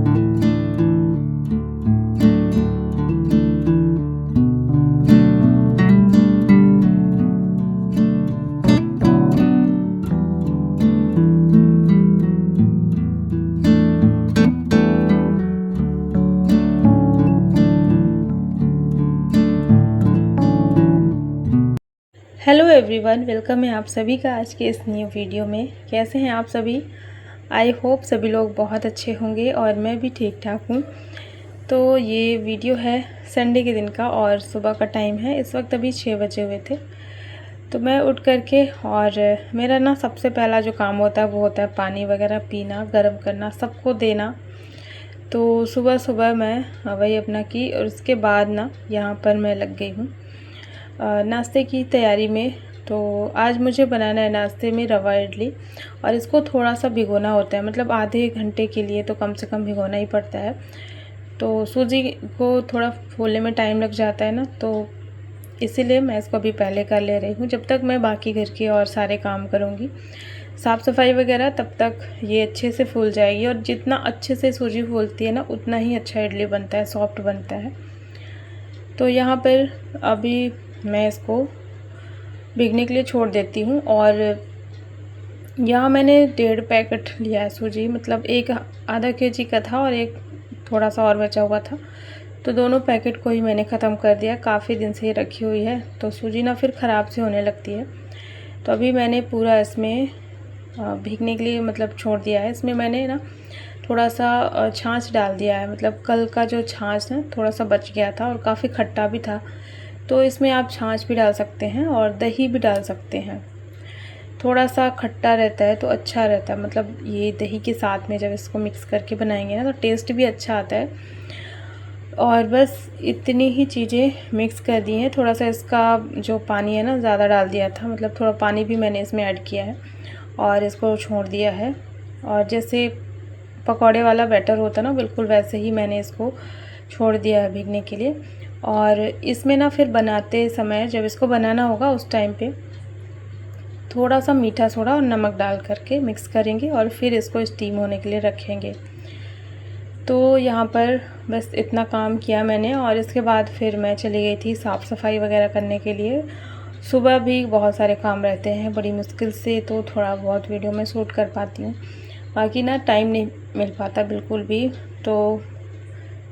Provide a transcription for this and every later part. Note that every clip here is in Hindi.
हेलो एवरीवन, वेलकम है आप सभी का आज के इस न्यू वीडियो में। कैसे हैं आप सभी? आई होप सभी लोग बहुत अच्छे होंगे और मैं भी ठीक ठाक हूँ। तो ये वीडियो है संडे के दिन का और सुबह का टाइम है। इस वक्त अभी 6 बजे हुए थे। तो मैं उठ करके और मेरा ना सबसे पहला जो काम होता है वो होता है पानी वगैरह पीना, गर्म करना, सबको देना। तो सुबह सुबह मैं वही अपना की और उसके बाद ना यहाँ पर मैं लग गई हूँ नाश्ते की तैयारी में। तो आज मुझे बनाना है नाश्ते में रवा इडली और इसको थोड़ा सा भिगोना होता है, मतलब आधे घंटे के लिए तो कम से कम भिगोना ही पड़ता है। तो सूजी को थोड़ा फूलने में टाइम लग जाता है ना, तो इसीलिए मैं इसको अभी पहले कर ले रही हूँ जब तक मैं बाकी घर के और सारे काम करूँगी, साफ़ सफाई वगैरह, तब तक ये अच्छे से फूल जाएगी। और जितना अच्छे से सूजी फूलती है ना उतना ही अच्छा इडली बनता है, सॉफ्ट बनता है। तो यहाँ पर अभी मैं इसको भीगने के लिए छोड़ देती हूँ। और यहाँ मैंने 1.5 पैकेट लिया है सूजी, मतलब एक आधा केजी का था और एक थोड़ा सा और बचा हुआ था। तो दोनों पैकेट को ही मैंने ख़त्म कर दिया। काफ़ी दिन से ये रखी हुई है तो सूजी ना फिर ख़राब से होने लगती है। तो अभी मैंने पूरा इसमें भीगने के लिए मतलब छोड़ दिया है। इसमें मैंने ना थोड़ा सा छाछ डाल दिया है, मतलब कल का जो छाछ ना थोड़ा सा बच गया था और काफ़ी खट्टा भी था। तो इसमें आप छाछ भी डाल सकते हैं और दही भी डाल सकते हैं। थोड़ा सा खट्टा रहता है तो अच्छा रहता है, मतलब ये दही के साथ में जब इसको मिक्स करके बनाएंगे ना तो टेस्ट भी अच्छा आता है। और बस इतनी ही चीज़ें मिक्स कर दी हैं। थोड़ा सा इसका जो पानी है ना ज़्यादा डाल दिया था, मतलब थोड़ा पानी भी मैंने इसमें ऐड किया है और इसको छोड़ दिया है। और जैसे पकौड़े वाला बैटर होता है ना, बिल्कुल वैसे ही मैंने इसको छोड़ दिया है भीगने के लिए। और इसमें ना फिर बनाते समय जब इसको बनाना होगा उस टाइम पे थोड़ा सा मीठा सोडा और नमक डाल करके मिक्स करेंगे और फिर इसको स्टीम होने के लिए रखेंगे। तो यहाँ पर बस इतना काम किया मैंने और इसके बाद फिर मैं चली गई थी साफ़ सफाई वगैरह करने के लिए। सुबह भी बहुत सारे काम रहते हैं बड़ी मुश्किल से, तो थोड़ा बहुत वीडियो में शूट कर पाती हूँ, बाकी ना टाइम नहीं मिल पाता बिल्कुल भी। तो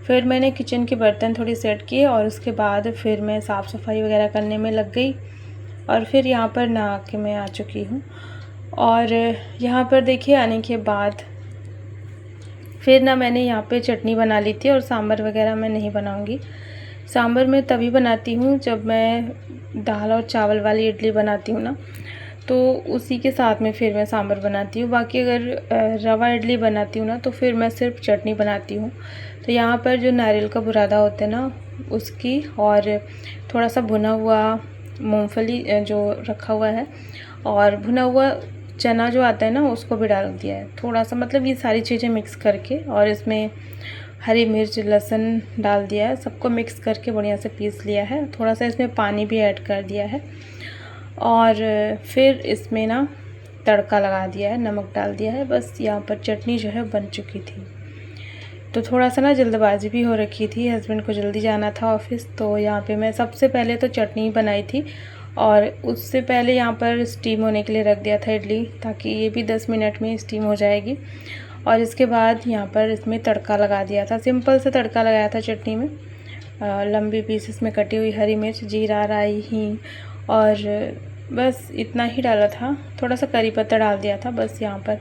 फिर मैंने किचन के बर्तन थोड़ी सेट किए और उसके बाद फिर मैं साफ़ सफाई वगैरह करने में लग गई। और फिर यहाँ पर नहा के मैं आ चुकी हूँ। और यहाँ पर देखिए आने के बाद फिर ना मैंने यहाँ पे चटनी बना ली थी और सांभर वगैरह मैं नहीं बनाऊँगी। सांभर मैं तभी बनाती हूँ जब मैं दाल और चावल वाली इडली बनाती हूँ ना, तो उसी के साथ में फिर मैं सांभर बनाती हूँ। बाकी अगर रवा इडली बनाती हूँ ना तो फिर मैं सिर्फ चटनी बनाती हूँ। तो यहाँ पर जो नारियल का बुरादा होता है ना उसकी, और थोड़ा सा भुना हुआ मूंगफली जो रखा हुआ है, और भुना हुआ चना जो आता है ना उसको भी डाल दिया है थोड़ा सा, मतलब ये सारी चीज़ें मिक्स करके, और इसमें हरी मिर्च लहसुन डाल दिया है, सबको मिक्स करके बढ़िया से पीस लिया है। थोड़ा सा इसमें पानी भी ऐड कर दिया है और फिर इसमें ना तड़का लगा दिया है, नमक डाल दिया है। बस यहाँ पर चटनी जो है बन चुकी थी। तो थोड़ा सा ना जल्दबाजी भी हो रखी थी, हस्बैंड को जल्दी जाना था ऑफिस, तो यहाँ पे मैं सबसे पहले तो चटनी बनाई थी और उससे पहले यहाँ पर स्टीम होने के लिए रख दिया था इडली, ताकि ये भी 10 मिनट में स्टीम हो जाएगी। और इसके बाद यहाँ पर इसमें तड़का लगा दिया था, सिंपल से तड़का लगाया था चटनी में। लंबी पीसेस में कटी हुई हरी मिर्च, जीरा, राई, हींग और बस इतना ही डाला था। थोड़ा सा करी पत्ता डाल दिया था। बस यहाँ पर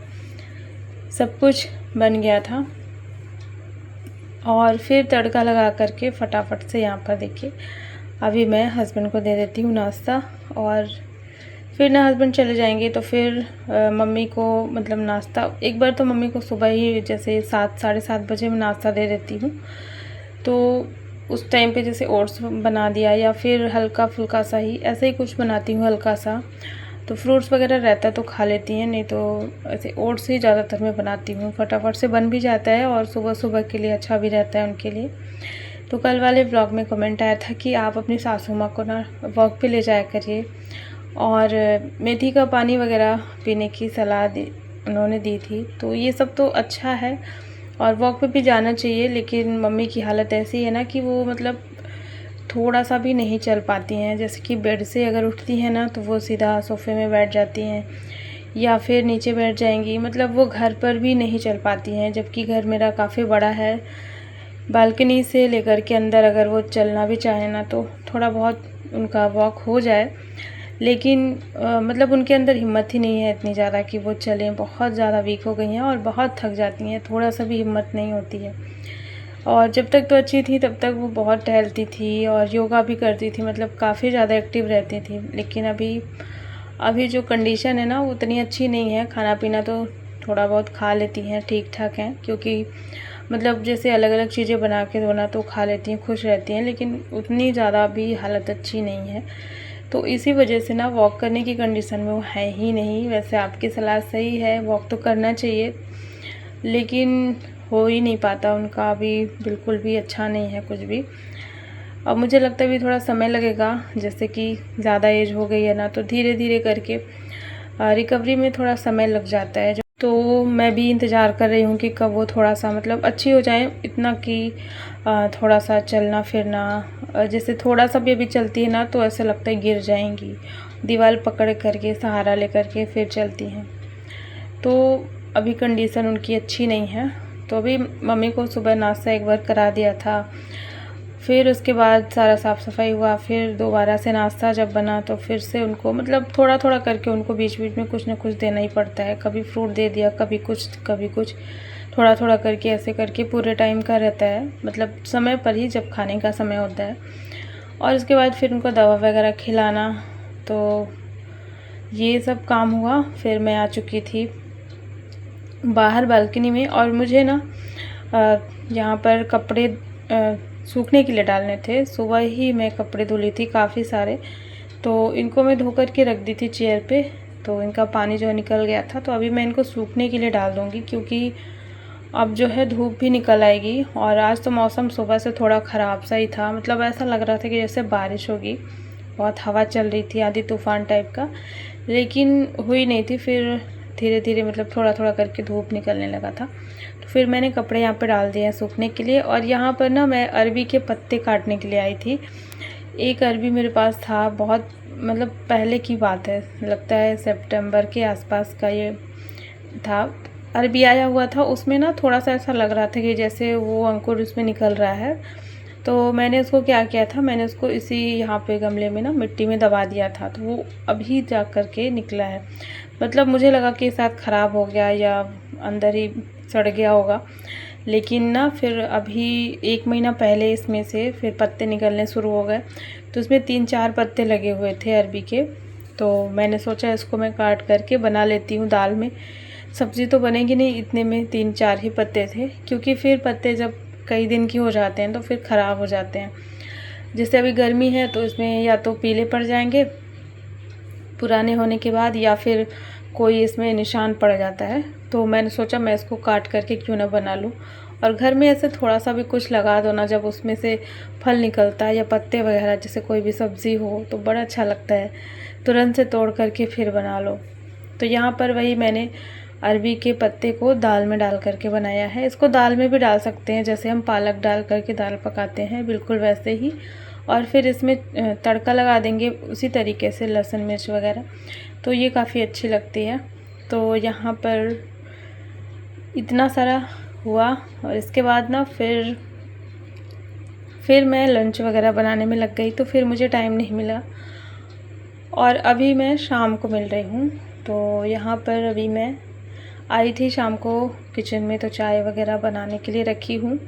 सब कुछ बन गया था। और फिर तड़का लगा करके फटाफट से यहाँ पर देखिए अभी मैं हस्बैंड को दे देती हूँ नाश्ता। और फिर ना हस्बैंड चले जाएंगे तो फिर मम्मी को मतलब नाश्ता, एक बार तो मम्मी को सुबह ही जैसे 7 साढ़े 7 बजे मैं नाश्ता दे देती हूँ। तो उस टाइम पे जैसे ओट्स बना दिया या फिर हल्का फुल्का सा ही ऐसे ही कुछ बनाती हूँ हल्का सा। तो फ्रूट्स वगैरह रहता है तो खा लेती हैं, नहीं तो ऐसे ओट्स ही ज़्यादातर मैं बनाती हूँ। फटाफट से बन भी जाता है और सुबह सुबह के लिए अच्छा भी रहता है उनके लिए। तो कल वाले ब्लॉग में कमेंट आया था कि आप अपनी सासू माँ को ना वॉक पे ले जाया करिए, और मेथी का पानी वगैरह पीने की सलाह दी उन्होंने दी थी। तो ये सब तो अच्छा है और वॉक पे भी जाना चाहिए, लेकिन मम्मी की हालत ऐसी है ना कि वो मतलब थोड़ा सा भी नहीं चल पाती हैं। जैसे कि बेड से अगर उठती हैं ना तो वो सीधा सोफ़े में बैठ जाती हैं या फिर नीचे बैठ जाएंगी, मतलब वो घर पर भी नहीं चल पाती हैं। जबकि घर मेरा काफ़ी बड़ा है, बालकनी से लेकर के अंदर अगर वो चलना भी चाहें ना तो थोड़ा बहुत उनका वॉक हो जाए, लेकिन मतलब उनके अंदर हिम्मत ही नहीं है इतनी ज़्यादा कि वो चलें। बहुत ज़्यादा वीक हो गई हैं और बहुत थक जाती हैं, थोड़ा सा भी हिम्मत नहीं होती है। और जब तक तो अच्छी थी तब तक वो बहुत टहलती थी और योगा भी करती थी, मतलब काफ़ी ज़्यादा एक्टिव रहती थी। लेकिन अभी जो कंडीशन है ना वो उतनी अच्छी नहीं है। खाना पीना तो थोड़ा बहुत खा लेती हैं, ठीक ठाक हैं, क्योंकि मतलब जैसे अलग अलग चीज़ें बना के दो ना तो खा लेती हैं, खुश रहती हैं, लेकिन उतनी ज़्यादा भी हालत अच्छी नहीं है। तो इसी वजह से ना वॉक करने की कंडीशन में वो है ही नहीं। वैसे आपकी सलाह सही है, वॉक तो करना चाहिए, लेकिन हो ही नहीं पाता उनका, अभी बिल्कुल भी अच्छा नहीं है कुछ भी। अब मुझे लगता है भी थोड़ा समय लगेगा, जैसे कि ज़्यादा एज हो गई है ना तो धीरे धीरे करके रिकवरी में थोड़ा समय लग जाता है। तो मैं भी इंतज़ार कर रही हूँ कि कब वो थोड़ा सा मतलब अच्छी हो जाए, इतना कि थोड़ा सा चलना फिरना, जैसे थोड़ा सा भी अभी चलती है ना तो ऐसा लगता है गिर जाएंगी, दीवार पकड़ करके सहारा लेकर के फिर चलती हैं। तो अभी कंडीशन उनकी अच्छी नहीं है। तो अभी मम्मी को सुबह नाश्ता एक बार करा दिया था, फिर उसके बाद सारा साफ़ सफाई हुआ, फिर दोबारा से नाश्ता जब बना तो फिर से उनको मतलब थोड़ा थोड़ा करके उनको बीच बीच में कुछ ना कुछ देना ही पड़ता है। कभी फ्रूट दे दिया, कभी कुछ, थोड़ा थोड़ा करके ऐसे करके पूरे टाइम का रहता है, मतलब समय पर ही जब खाने का समय होता है। और उसके बाद फिर उनको दवा वगैरह खिलाना, तो ये सब काम हुआ। फिर मैं आ चुकी थी बाहर बालकनी में, और मुझे ना यहाँ पर कपड़े सूखने के लिए डालने थे। सुबह ही मैं कपड़े धुली थी काफ़ी सारे, तो इनको मैं धो कर के रख दी थी चेयर पे, तो इनका पानी जो निकल गया था। तो अभी मैं इनको सूखने के लिए डाल दूँगी, क्योंकि अब जो है धूप भी निकल आएगी। और आज तो मौसम सुबह से थोड़ा ख़राब सा ही था, मतलब ऐसा लग रहा था कि जैसे बारिश होगी, बहुत हवा चल रही थी, आंधी तूफ़ान टाइप का, लेकिन हुई नहीं थी। फिर धीरे धीरे मतलब थोड़ा थोड़ा करके धूप निकलने लगा था, तो फिर मैंने कपड़े यहाँ पे डाल दिए हैं सूखने के लिए। और यहाँ पर ना मैं अरबी के पत्ते काटने के लिए आई थी। एक अरबी मेरे पास था, बहुत मतलब पहले की बात है, लगता है सितंबर के आसपास का ये था। अरबी आया हुआ था, उसमें ना थोड़ा सा ऐसा लग रहा था कि जैसे वो अंकुर उसमें निकल रहा है। तो मैंने उसको क्या किया था, मैंने उसको इसी यहाँ पे गमले में ना मिट्टी में दबा दिया था, तो वो अभी जा कर के निकला है। मतलब मुझे लगा कि शायद ख़राब हो गया या अंदर ही सड़ गया होगा, लेकिन ना फिर अभी 1 महीना पहले इसमें से फिर पत्ते निकलने शुरू हो गए। तो इसमें 3-4 पत्ते लगे हुए थे अरबी के, तो मैंने सोचा इसको मैं काट करके बना लेती हूँ दाल में। सब्ज़ी तो बनेगी नहीं, इतने में 3-4 ही पत्ते थे, क्योंकि फिर पत्ते जब कई दिन की हो जाते हैं तो फिर ख़राब हो जाते हैं। जैसे अभी गर्मी है तो इसमें या तो पीले पड़ जाएंगे पुराने होने के बाद, या फिर कोई इसमें निशान पड़ जाता है। तो मैंने सोचा मैं इसको काट करके क्यों ना बना लूँ। और घर में ऐसे थोड़ा सा भी कुछ लगा दो ना, जब उसमें से फल निकलता है या पत्ते वगैरह, जैसे कोई भी सब्ज़ी हो तो बड़ा अच्छा लगता है, तुरंत से तोड़ करके फिर बना लो। तो यहाँ पर वही मैंने अरबी के पत्ते को दाल में डाल करके बनाया है। इसको दाल में भी डाल सकते हैं, जैसे हम पालक डाल करके दाल पकाते हैं, बिल्कुल वैसे ही। और फिर इसमें तड़का लगा देंगे उसी तरीके से, लहसुन मिर्च वगैरह, तो ये काफ़ी अच्छी लगती है। तो यहाँ पर इतना सारा हुआ, और इसके बाद ना फिर मैं लंच वगैरह बनाने में लग गई, तो फिर मुझे टाइम नहीं मिला। और अभी मैं शाम को मिल रही हूँ, तो यहाँ पर अभी मैं आई थी शाम को किचन में, तो चाय वगैरह बनाने के लिए रखी हूँ।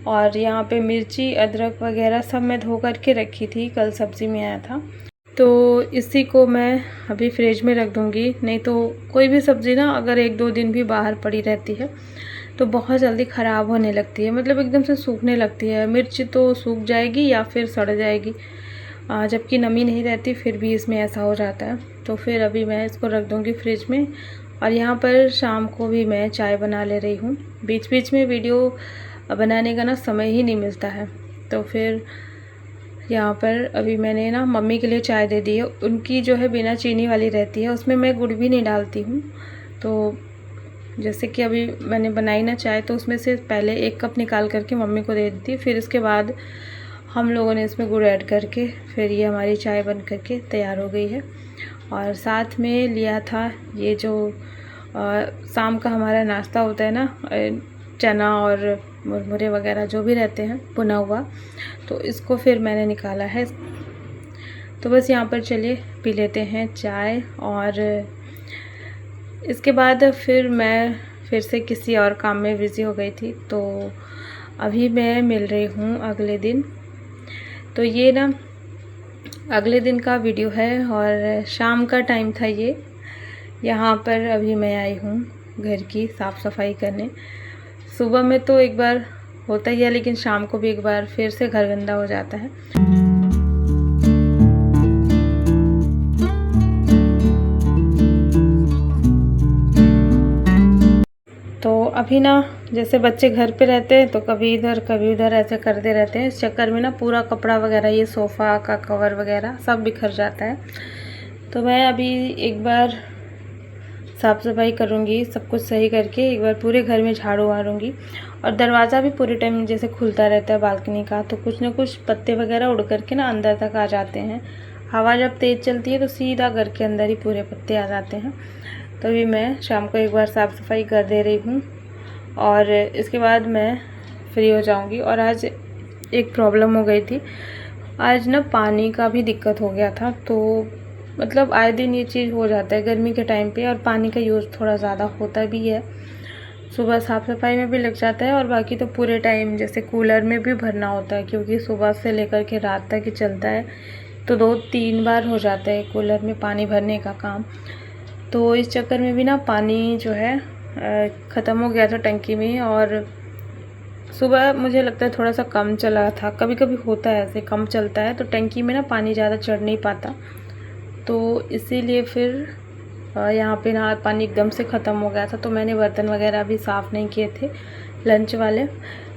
और यहाँ पे मिर्ची अदरक वगैरह सब मैं धो करके रखी थी, कल सब्ज़ी में आया था। तो इसी को मैं अभी फ्रिज में रख दूँगी, नहीं तो कोई भी सब्ज़ी ना अगर 1-2 दिन भी बाहर पड़ी रहती है तो बहुत जल्दी ख़राब होने लगती है, मतलब एकदम से सूखने लगती है। मिर्च तो सूख जाएगी या फिर सड़ जाएगी, जबकि नमी नहीं रहती, फिर भी इसमें ऐसा हो जाता है। तो फिर अभी मैं इसको रख दूँगी फ्रिज में। और यहाँ पर शाम को भी मैं चाय बना ले रही हूँ। बीच बीच में वीडियो बनाने का ना समय ही नहीं मिलता है, तो फिर यहाँ पर अभी मैंने ना मम्मी के लिए चाय दे दी है। उनकी जो है बिना चीनी वाली रहती है, उसमें मैं गुड़ भी नहीं डालती हूँ। तो जैसे कि अभी मैंने बनाई ना चाय, तो उसमें से पहले 1 कप निकाल करके मम्मी को दे दी थी। फिर इसके बाद हम लोगों ने इसमें गुड़ ऐड करके फिर ये हमारी चाय बन करके तैयार हो गई है। और साथ में लिया था ये जो शाम का हमारा नाश्ता होता है ना, चना और मुरमुरे वगैरह जो भी रहते हैं भुना हुआ, तो इसको फिर मैंने निकाला है। तो बस यहाँ पर चलिए पी लेते हैं चाय। और इसके बाद फिर मैं फिर से किसी और काम में बिज़ी हो गई थी। तो अभी मैं मिल रही हूँ अगले दिन। तो ये ना अगले दिन का वीडियो है और शाम का टाइम था ये। यहाँ पर अभी मैं आई हूँ घर की साफ़ सफाई करने। सुबह में तो एक बार होता ही है, लेकिन शाम को भी एक बार फिर से घर गंदा हो जाता है। तो अभी ना जैसे बच्चे घर पे रहते हैं तो कभी इधर कभी उधर ऐसे करते रहते हैं। इस चक्कर में ना पूरा कपड़ा वगैरह, ये सोफ़ा का कवर वगैरह सब बिखर जाता है। तो मैं अभी एक बार साफ़ सफाई करूँगी, सब कुछ सही करके एक बार पूरे घर में झाड़ू मारूँगी। और दरवाज़ा भी पूरे टाइम जैसे खुलता रहता है बालकनी का, तो कुछ ना कुछ पत्ते वगैरह उड़ करके ना अंदर तक आ जाते हैं। हवा जब तेज़ चलती है तो सीधा घर के अंदर ही पूरे पत्ते आ जाते हैं। तो अभी मैं शाम को एक बार साफ़ सफाई कर दे रही हूँ और इसके बाद मैं फ्री हो जाऊँगी। और आज एक प्रॉब्लम हो गई थी, आज ना पानी का भी दिक्कत हो गया था। तो मतलब आए दिन ये चीज़ हो जाता है गर्मी के टाइम पे, और पानी का यूज़ थोड़ा ज़्यादा होता भी है। सुबह साफ़ सफाई में भी लग जाता है और बाकी तो पूरे टाइम जैसे कूलर में भी भरना होता है, क्योंकि सुबह से लेकर के रात तक ही चलता है। तो 2-3 बार हो जाता है कूलर में पानी भरने का काम। तो इस चक्कर में भी ना पानी जो है ख़त्म हो गया था टंकी में। और सुबह मुझे लगता है थोड़ा सा कम चला था, कभी कभी होता है ऐसे कम चलता है तो टंकी में ना पानी ज़्यादा चढ़ नहीं पाता। तो इसीलिए फिर यहाँ पे ना पानी एकदम से ख़त्म हो गया था। तो मैंने बर्तन वगैरह भी साफ़ नहीं किए थे लंच वाले।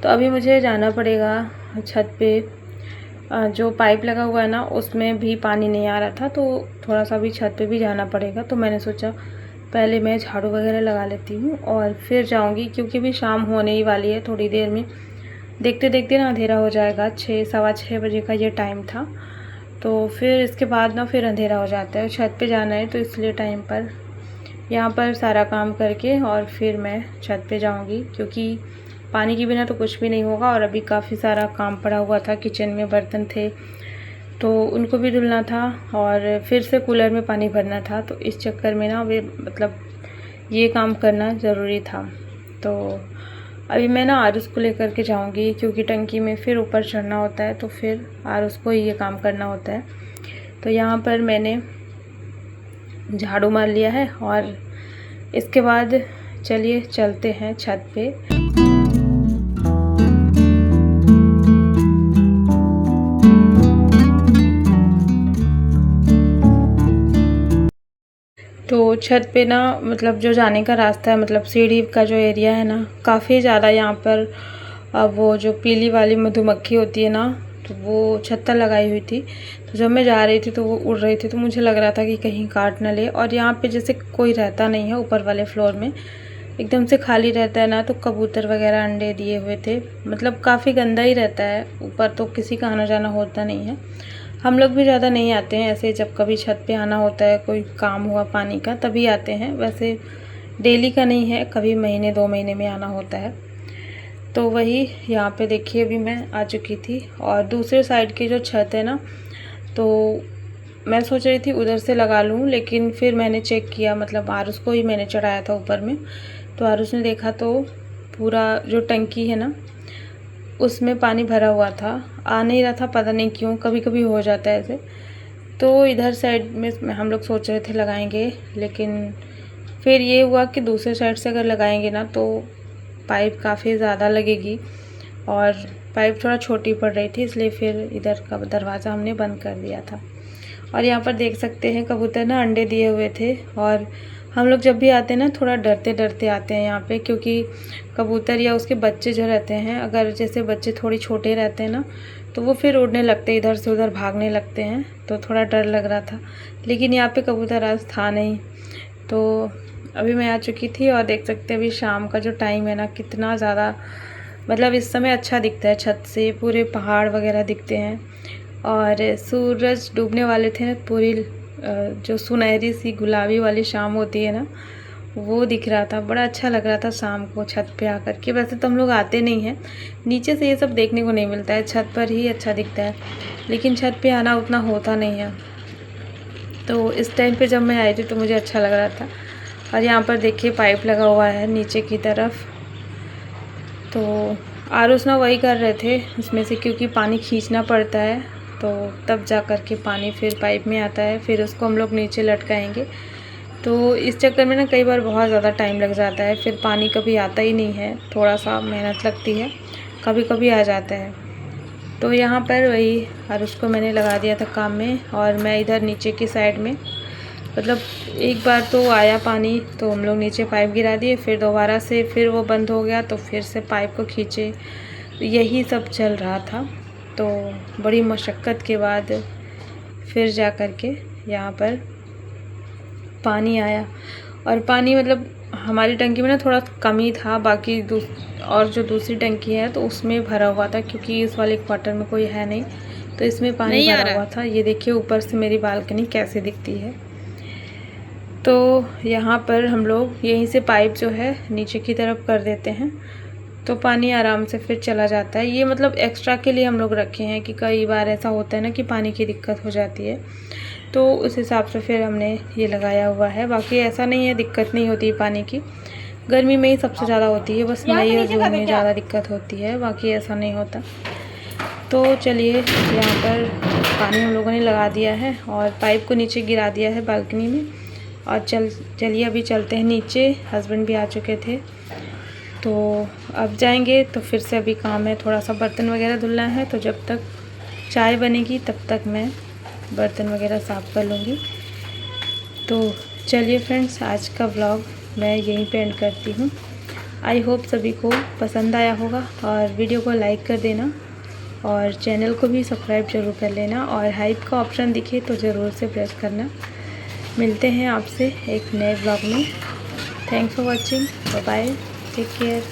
तो अभी मुझे जाना पड़ेगा छत पे। जो पाइप लगा हुआ है ना उसमें भी पानी नहीं आ रहा था, तो थोड़ा सा भी छत पे भी जाना पड़ेगा। तो मैंने सोचा पहले मैं झाड़ू वगैरह लगा लेती हूँ और फिर जाऊँगी, क्योंकि भी शाम होने ही वाली है थोड़ी देर में। देखते देखते ना अंधेरा हो जाएगा। 6-6:15 बजे का ये टाइम था। तो फिर इसके बाद ना फिर अंधेरा हो जाता है, छत पे जाना है, तो इसलिए टाइम पर यहाँ पर सारा काम करके और फिर मैं छत पे जाऊँगी, क्योंकि पानी के बिना तो कुछ भी नहीं होगा। और अभी काफ़ी सारा काम पड़ा हुआ था, किचन में बर्तन थे तो उनको भी धुलना था और फिर से कूलर में पानी भरना था। तो इस चक्कर में ना वे मतलब ये काम करना ज़रूरी था। तो अभी मैं ना आरुष को लेकर के जाऊंगी, क्योंकि टंकी में फिर ऊपर चढ़ना होता है, तो फिर आरुष को ही ये काम करना होता है। तो यहाँ पर मैंने झाड़ू मार लिया है और इसके बाद चलिए चलते हैं छत पे। तो छत पे ना मतलब जो जाने का रास्ता है, मतलब सीढ़ी का जो एरिया है ना, काफ़ी ज़्यादा यहाँ पर वो जो पीली वाली मधुमक्खी होती है ना, तो वो छत्ता लगाई हुई थी। तो जब मैं जा रही थी तो वो उड़ रही थी, तो मुझे लग रहा था कि कहीं काट ना ले। और यहाँ पे जैसे कोई रहता नहीं है, ऊपर वाले फ्लोर में एकदम से खाली रहता है ना, तो कबूतर वगैरह अंडे दिए हुए थे। मतलब काफ़ी गंदा ही रहता है ऊपर, तो किसी का आना जाना होता नहीं है। हम लोग भी ज़्यादा नहीं आते हैं, ऐसे जब कभी छत पे आना होता है, कोई काम हुआ पानी का, तभी आते हैं। वैसे डेली का नहीं है, कभी महीने 2 महीने में आना होता है। तो वही यहाँ पे देखिए अभी मैं आ चुकी थी। और दूसरे साइड की जो छत है ना, तो मैं सोच रही थी उधर से लगा लूँ, लेकिन फिर मैंने चेक किया, मतलब आरुष को ही मैंने चढ़ाया था ऊपर में। तो आरुष ने देखा तो पूरा जो टंकी है ना उसमें पानी भरा हुआ था, आ नहीं रहा था, पता नहीं क्यों, कभी कभी हो जाता है ऐसे। तो इधर साइड में हम लोग सोच रहे थे लगाएंगे, लेकिन फिर ये हुआ कि दूसरे साइड से अगर लगाएंगे ना तो पाइप काफ़ी ज़्यादा लगेगी और पाइप थोड़ा छोटी पड़ रही थी, इसलिए फिर इधर का दरवाज़ा हमने बंद कर दिया था। और यहाँ पर देख सकते हैं कबूतर ना अंडे दिए हुए थे। और हम लोग जब भी आते हैं ना थोड़ा डरते डरते आते हैं यहाँ पे, क्योंकि कबूतर या उसके बच्चे जो रहते हैं, अगर जैसे बच्चे थोड़ी छोटे रहते हैं ना, तो वो फिर उड़ने लगते हैं, इधर से उधर भागने लगते हैं, तो थोड़ा डर लग रहा था। लेकिन यहाँ पे कबूतर आज था नहीं। तो अभी मैं आ चुकी थी और देख सकते हैं अभी शाम का जो टाइम है ना, कितना ज़्यादा मतलब इस समय अच्छा दिखता है। छत से पूरे पहाड़ वगैरह दिखते हैं और सूरज डूबने वाले थे ना, पूरी जो सुनहरी सी गुलाबी वाली शाम होती है ना, वो दिख रहा था। बड़ा अच्छा लग रहा था शाम को छत पे आकर के। वैसे तो हम लोग आते नहीं हैं, नीचे से ये सब देखने को नहीं मिलता है, छत पर ही अच्छा दिखता है, लेकिन छत पे आना उतना होता नहीं है। तो इस टाइम पे जब मैं आई थी तो मुझे अच्छा लग रहा था। और यहाँ पर देखिए पाइप लगा हुआ है नीचे की तरफ, तो आरुष ना वही कर रहे थे उसमें से, क्योंकि पानी खींचना पड़ता है तो तब जा कर के पानी फिर पाइप में आता है, फिर उसको हम लोग नीचे लटकाएंगे। तो इस चक्कर में ना कई बार बहुत ज़्यादा टाइम लग जाता है, फिर पानी कभी आता ही नहीं है, थोड़ा सा मेहनत लगती है, कभी कभी आ जाता है। तो यहाँ पर वही आरुष को मैंने लगा दिया था काम में, और मैं इधर नीचे की साइड में, मतलब एक बार तो आया पानी तो हम लोग नीचे पाइप गिरा दिए, फिर दोबारा से फिर वो बंद हो गया तो फिर से पाइप को खींचे, यही सब चल रहा था। तो बड़ी मशक्क़त के बाद फिर जा कर के यहाँ पर पानी आया। और पानी मतलब हमारी टंकी में ना थोड़ा कम ही था, बाकी और जो दूसरी टंकी है तो उसमें भरा हुआ था, क्योंकि इस वाले क्वार्टर में कोई है नहीं, तो इसमें पानी भरा हुआ था। ये देखिए ऊपर से मेरी बालकनी कैसे दिखती है। तो यहाँ पर हम लोग यहीं से पाइप जो है नीचे की तरफ कर देते हैं, तो पानी आराम से फिर चला जाता है। ये मतलब एक्स्ट्रा के लिए हम लोग रखे हैं कि कई बार ऐसा होता है ना कि पानी की दिक्कत हो जाती है, तो उस हिसाब से फिर हमने ये लगाया हुआ है। बाकी ऐसा नहीं है दिक्कत नहीं होती पानी की, गर्मी में ही सबसे ज़्यादा होती है, बस मई और जून में ज़्यादा दिक्कत होती है, बाकी ऐसा नहीं होता। तो चलिए यहाँ पर पानी हम लोगों ने लगा दिया है और पाइप को नीचे गिरा दिया है बालकनी में, और चलिए अभी चलते हैं नीचे। हस्बैंड भी आ चुके थे, तो अब जाएंगे। तो फिर से अभी काम है, थोड़ा सा बर्तन वगैरह धुलना है, तो जब तक चाय बनेगी तब तक मैं बर्तन वगैरह साफ़ कर लूँगी। तो चलिए फ्रेंड्स, आज का व्लॉग मैं यहीं पे एंड करती हूँ। आई होप सभी को पसंद आया होगा, और वीडियो को लाइक कर देना और चैनल को भी सब्सक्राइब जरूर कर लेना, और हाइप का ऑप्शन दिखे तो ज़रूर से प्रेस करना। मिलते हैं आपसे एक नए व्लॉग में। Thanks for watching, bye bye, take care.